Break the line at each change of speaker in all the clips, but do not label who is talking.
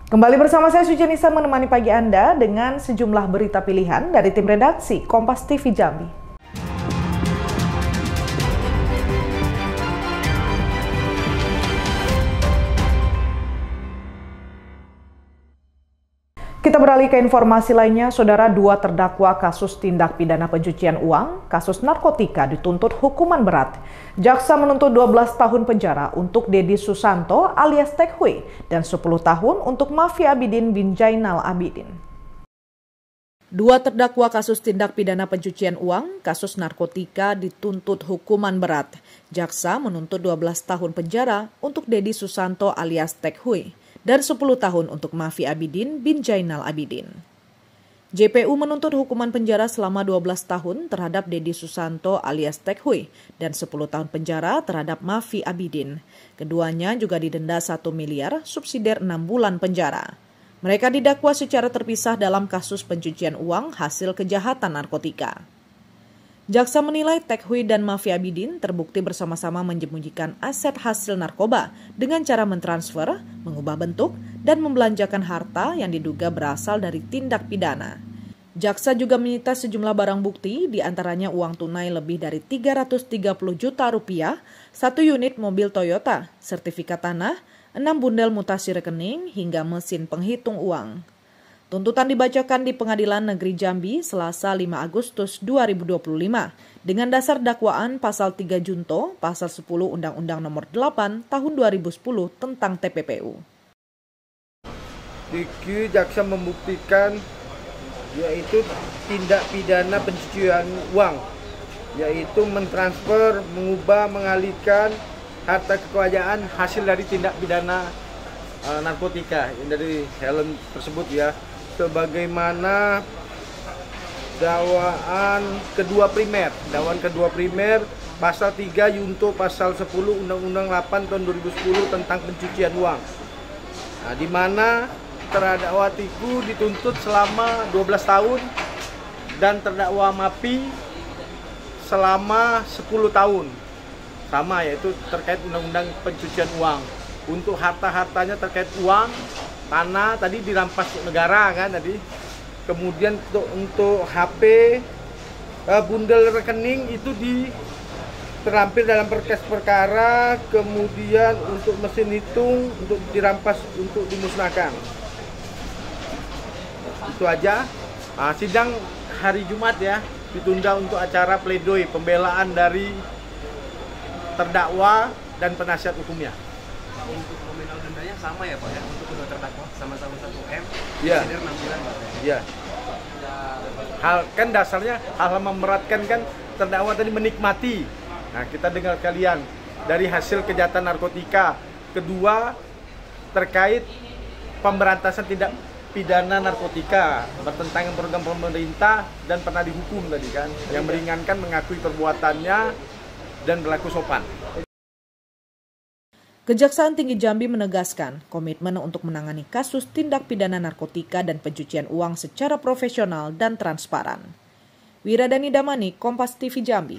Kembali bersama saya Suci Nisa menemani pagi Anda dengan sejumlah berita pilihan dari tim redaksi Kompas TV Jambi. Kita beralih ke informasi lainnya, Saudara. Dua terdakwa kasus tindak pidana pencucian uang, kasus narkotika dituntut hukuman berat. Jaksa menuntut 12 tahun penjara untuk Dedi Susanto alias Tek Hui dan 10 tahun untuk Mafia Abidin bin Jainal Abidin. Dua terdakwa kasus tindak pidana pencucian uang, kasus narkotika dituntut hukuman berat. Jaksa menuntut 12 tahun penjara untuk Dedi Susanto alias Tek Hui dan 10 tahun untuk Mafia Abidin bin Jainal Abidin. JPU menuntut hukuman penjara selama 12 tahun terhadap Dedi Susanto alias Tek Hui dan 10 tahun penjara terhadap Mafia Abidin. Keduanya juga didenda 1 miliar, subsidiar 6 bulan penjara. Mereka didakwa secara terpisah dalam kasus pencucian uang hasil kejahatan narkotika. Jaksa menilai Tek Hui dan Mafia Abidin terbukti bersama-sama menyembunyikan aset hasil narkoba dengan cara mentransfer, mengubah bentuk, dan membelanjakan harta yang diduga berasal dari tindak pidana. Jaksa juga menyita sejumlah barang bukti, diantaranya uang tunai lebih dari 330 juta rupiah, 1 unit mobil Toyota, sertifikat tanah, 6 bundel mutasi rekening, hingga mesin penghitung uang. Tuntutan dibacakan di Pengadilan Negeri Jambi Selasa 5 Agustus 2025 dengan dasar dakwaan pasal 3 Junto, pasal 10 Undang-Undang Nomor 8 Tahun 2010 tentang TPPU.
Jaksa membuktikan yaitu tindak pidana pencucian uang, yaitu mentransfer, mengubah, mengalihkan harta kekayaan hasil dari tindak pidana narkotika dari helm tersebut ya. Sebagaimana dakwaan kedua primer pasal 3 Junto pasal 10 Undang-Undang 8 tahun 2010 tentang pencucian uang. Nah, di mana terdakwatiku dituntut selama 12 tahun dan terdakwa Mapi selama 10 tahun. Sama, yaitu terkait Undang-Undang pencucian uang. Untuk harta-hartanya terkait uang, tanah tadi dirampas negara kan tadi. Kemudian untuk HP, bundel rekening itu terampil dalam berkas perkara. Kemudian untuk mesin hitung untuk dirampas untuk dimusnahkan. Itu aja. Sidang hari Jumat ya ditunda untuk acara pledoi pembelaan dari terdakwa dan penasihat hukumnya.
Untuk nominal dendanya sama ya Pak ya, untuk kedua terdakwa sama-sama 1 M,
iya.
6 bulan Pak.
Iya. Dasarnya hal memberatkan kan terdakwa tadi menikmati. Nah, kita dengar kalian dari hasil kejahatan narkotika. Kedua, terkait pemberantasan tindak pidana narkotika bertentangan program pemerintah dan pernah dihukum tadi kan, yang meringankan mengakui perbuatannya dan berlaku sopan.
Kejaksaan Tinggi Jambi menegaskan komitmen untuk menangani kasus tindak pidana narkotika dan pencucian uang secara profesional dan transparan. Wiradani Damani, Kompas TV Jambi.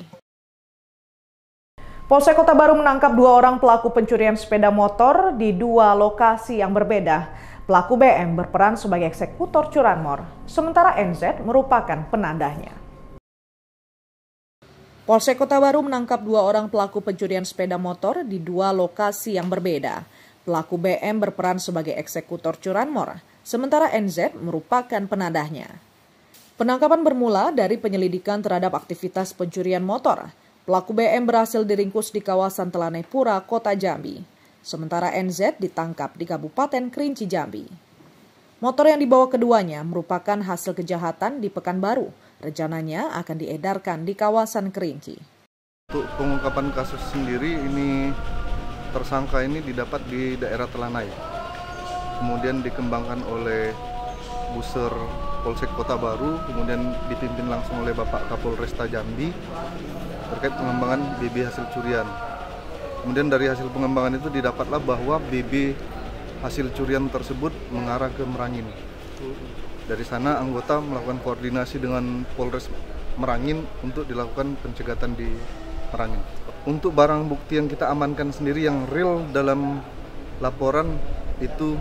Polsek Kota Baru menangkap 2 orang pelaku pencurian sepeda motor di 2 lokasi yang berbeda. Pelaku BM berperan sebagai eksekutor curanmor, sementara NZ merupakan penandahnya. Polsek Kota Baru menangkap 2 orang pelaku pencurian sepeda motor di 2 lokasi yang berbeda. Pelaku BM berperan sebagai eksekutor curanmor, sementara NZ merupakan penandahnya. Penangkapan bermula dari penyelidikan terhadap aktivitas pencurian motor. Pelaku BM berhasil diringkus di kawasan Telanai-Pura, Kota Jambi. Sementara NZ ditangkap di Kabupaten Kerinci Jambi. Motor yang dibawa keduanya merupakan hasil kejahatan di Pekanbaru. Rencananya akan diedarkan di kawasan Kerinci.
Untuk pengungkapan kasus sendiri, ini tersangka ini didapat di daerah Telanai. Kemudian dikembangkan oleh Buser Polsek Kota Baru, kemudian dipimpin langsung oleh Bapak Kapolresta Jambi terkait pengembangan BB hasil curian. Kemudian dari hasil pengembangan itu didapatlah bahwa BB hasil curian tersebut mengarah ke Merangin. Dari sana anggota melakukan koordinasi dengan Polres Merangin untuk dilakukan pencegatan di Merangin. Untuk barang bukti yang kita amankan sendiri yang real dalam laporan itu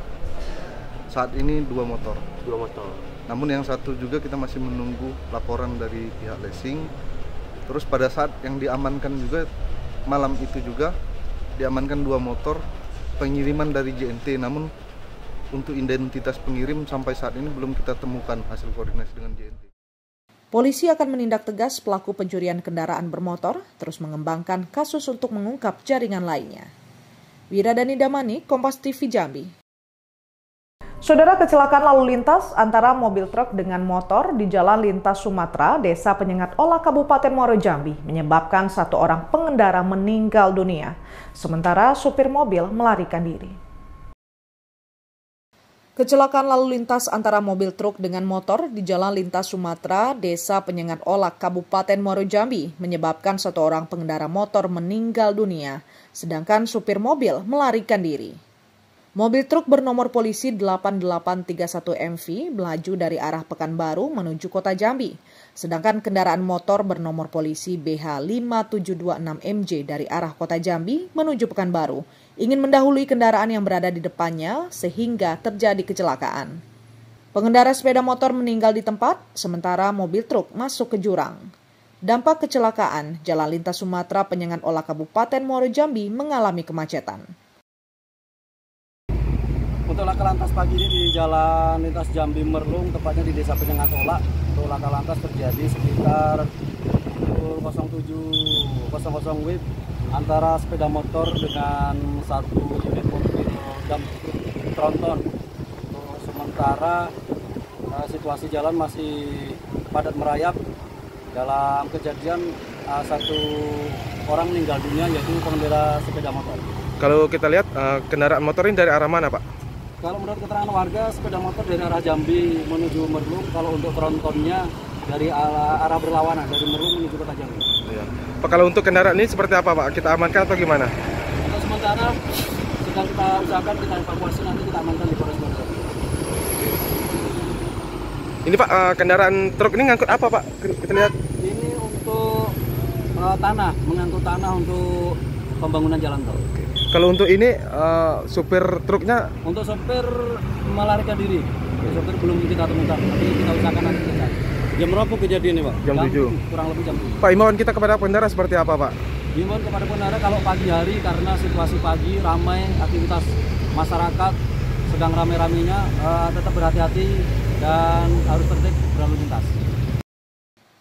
saat ini 2 motor.
2 motor.
Namun yang satu juga kita masih menunggu laporan dari pihak leasing. Terus pada saat yang diamankan juga malam itu juga diamankan 2 motor pengiriman dari JNT. Namun untuk identitas pengirim sampai saat ini belum kita temukan hasil koordinasi dengan JNT.
Polisi akan menindak tegas pelaku pencurian kendaraan bermotor, terus mengembangkan kasus untuk mengungkap jaringan lainnya. Wiradani Damani, Kompas TV Jambi. Saudara, kecelakaan lalu lintas antara mobil truk dengan motor di Jalan Lintas Sumatera, Desa Penyengat Olah, Kabupaten Muaro Jambi, menyebabkan 1 orang pengendara meninggal dunia, sementara supir mobil melarikan diri. Kecelakaan lalu lintas antara mobil truk dengan motor di Jalan Lintas Sumatera, Desa Penyengat Olah, Kabupaten Muaro Jambi, menyebabkan 1 orang pengendara motor meninggal dunia, sedangkan supir mobil melarikan diri. Mobil truk bernomor polisi 8831 MV melaju dari arah Pekanbaru menuju Kota Jambi, sedangkan kendaraan motor bernomor polisi BH 5726 MJ dari arah Kota Jambi menuju Pekanbaru ingin mendahului kendaraan yang berada di depannya sehingga terjadi kecelakaan. Pengendara sepeda motor meninggal di tempat, sementara mobil truk masuk ke jurang. Dampak kecelakaan, Jalan Lintas Sumatera Penyengat Olah Kabupaten Muaro Jambi mengalami kemacetan.
Untuk laka lantas pagi ini di Jalan Lintas Jambi Merlung, tepatnya di Desa Penyengat Olah, untuk laka lantas terjadi sekitar 07.00 WIB antara sepeda motor dengan 1 unit mobil dump tronton. Sementara situasi jalan masih padat merayap. Dalam kejadian 1 orang meninggal dunia, yaitu pengendara sepeda motor.
Kalau kita lihat kendaraan motor ini dari arah mana, Pak?
Kalau menurut keterangan warga, sepeda motor dari arah Jambi menuju Merlung. Kalau untuk trontonnya dari arah berlawanan, dari Merlung menuju Kota Jambi.
Ya. Pak, kalau untuk kendaraan ini seperti apa, Pak? Kita amankan atau gimana?
Untuk sementara sedang kita usahakan, kita evakuasi, nanti kita amankan di Polres Muaro.
Ini Pak, kendaraan truk ini ngangkut apa, Pak? Kita lihat.
Ini untuk tanah, mengangkut tanah untuk pembangunan jalan tol.
Kalau untuk ini supir truknya?
Untuk sopir melarikan diri. Sopir belum kita temukan, tapi kita usahakan nanti kita. Jam berapa kejadian ini, Pak?
Jam 7.
Kurang lebih jam 7.
Pak, imbauan kita kepada pengendara seperti apa, Pak?
Imbauan kepada pengendara kalau pagi hari, karena situasi pagi ramai, aktivitas masyarakat sedang rame-ramenya, tetap berhati-hati dan harus tertib berlalu lintas.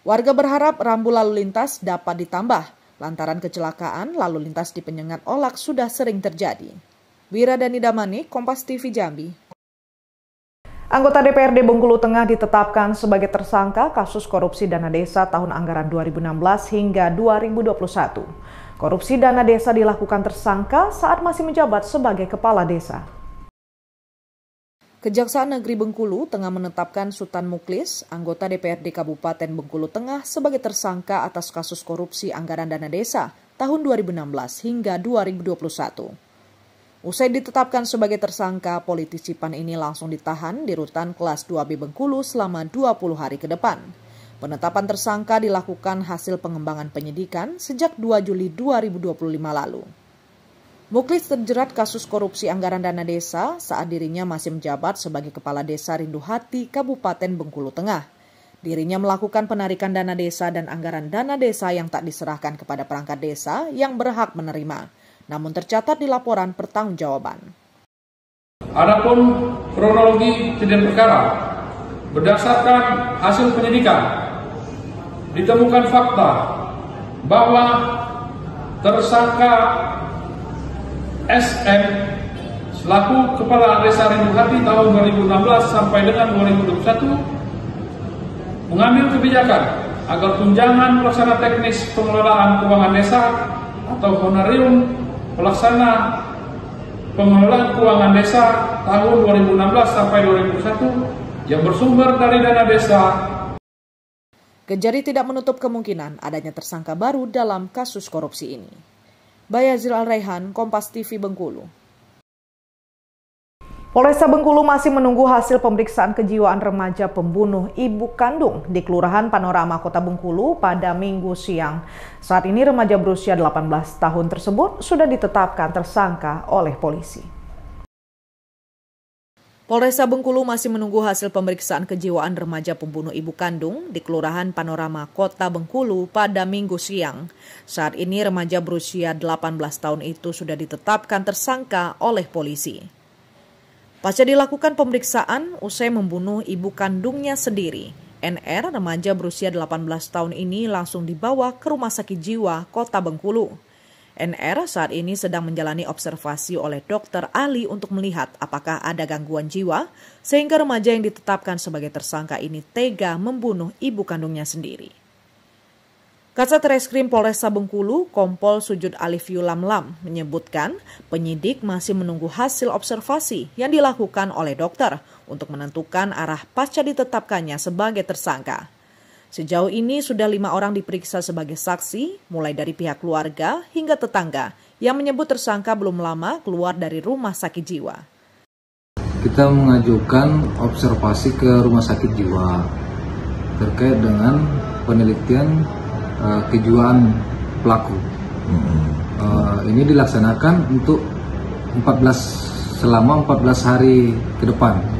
Warga berharap rambu lalu lintas dapat ditambah, lantaran kecelakaan lalu lintas di Penyengat Olah sudah sering terjadi. Wiradani Damani, Kompas TV Jambi. Anggota DPRD Bengkulu Tengah ditetapkan sebagai tersangka kasus korupsi dana desa tahun anggaran 2016 hingga 2021. Korupsi dana desa dilakukan tersangka saat masih menjabat sebagai kepala desa. Kejaksaan Negeri Bengkulu Tengah menetapkan Sutan Muklis, anggota DPRD Kabupaten Bengkulu Tengah sebagai tersangka atas kasus korupsi anggaran dana desa tahun 2016 hingga 2021. Usai ditetapkan sebagai tersangka, politisi PAN ini langsung ditahan di Rutan Kelas 2B Bengkulu selama 20 hari ke depan. Penetapan tersangka dilakukan hasil pengembangan penyidikan sejak 2 Juli 2025 lalu. Muklis terjerat kasus korupsi anggaran dana desa saat dirinya masih menjabat sebagai Kepala Desa Rinduhati, Kabupaten Bengkulu Tengah. Dirinya melakukan penarikan dana desa dan anggaran dana desa yang tak diserahkan kepada perangkat desa yang berhak menerima, namun tercatat di laporan pertanggungjawaban.
Adapun kronologi kejadian perkara, berdasarkan hasil penyidikan, ditemukan fakta bahwa tersangka SM selaku Kepala Desa Rinduhati tahun 2016 sampai dengan 2021 mengambil kebijakan agar tunjangan pelaksana teknis pengelolaan keuangan desa atau honorium pelaksana pengelolaan keuangan desa tahun 2016 sampai 2021 yang bersumber dari dana desa.
Kejari tidak menutup kemungkinan adanya tersangka baru dalam kasus korupsi ini. Bayazil Al-Raihan, Kompas TV Bengkulu. Polresta Bengkulu masih menunggu hasil pemeriksaan kejiwaan remaja pembunuh ibu kandung di Kelurahan Panorama Kota Bengkulu pada Minggu siang. Saat ini remaja berusia 18 tahun tersebut sudah ditetapkan tersangka oleh polisi. Polresta Bengkulu masih menunggu hasil pemeriksaan kejiwaan remaja pembunuh ibu kandung di Kelurahan Panorama, Kota Bengkulu pada Minggu siang. Saat ini remaja berusia 18 tahun itu sudah ditetapkan tersangka oleh polisi. Pasca dilakukan pemeriksaan, usai membunuh ibu kandungnya sendiri, NR, remaja berusia 18 tahun ini langsung dibawa ke Rumah Sakit Jiwa Kota Bengkulu. NR saat ini sedang menjalani observasi oleh dokter ahli untuk melihat apakah ada gangguan jiwa sehingga remaja yang ditetapkan sebagai tersangka ini tega membunuh ibu kandungnya sendiri. Kasat Reskrim Polresta Bengkulu, Kompol Sujud Alifiu Lamlam, menyebutkan penyidik masih menunggu hasil observasi yang dilakukan oleh dokter untuk menentukan arah pasca ditetapkannya sebagai tersangka. Sejauh ini sudah 5 orang diperiksa sebagai saksi, mulai dari pihak keluarga hingga tetangga, yang menyebut tersangka belum lama keluar dari rumah sakit jiwa.
Kita mengajukan observasi ke rumah sakit jiwa terkait dengan penelitian kejiwaan pelaku. Ini dilaksanakan untuk selama 14 hari ke depan.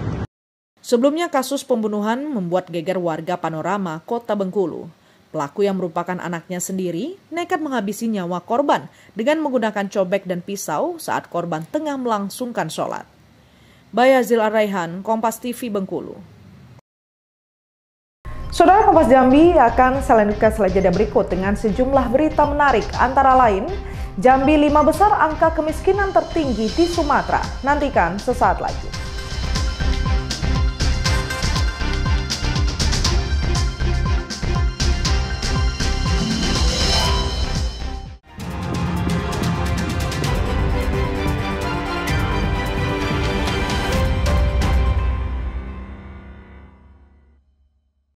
Sebelumnya kasus pembunuhan membuat geger warga Panorama, Kota Bengkulu. Pelaku yang merupakan anaknya sendiri nekat menghabisi nyawa korban dengan menggunakan cobek dan pisau saat korban tengah melangsungkan sholat. Bayazil Arraihan, Kompas TV Bengkulu. Saudara Kompas Jambi akan selanjutnya selanjutnya berikut dengan sejumlah berita menarik, antara lain Jambi 5 besar angka kemiskinan tertinggi di Sumatera. Nantikan sesaat lagi.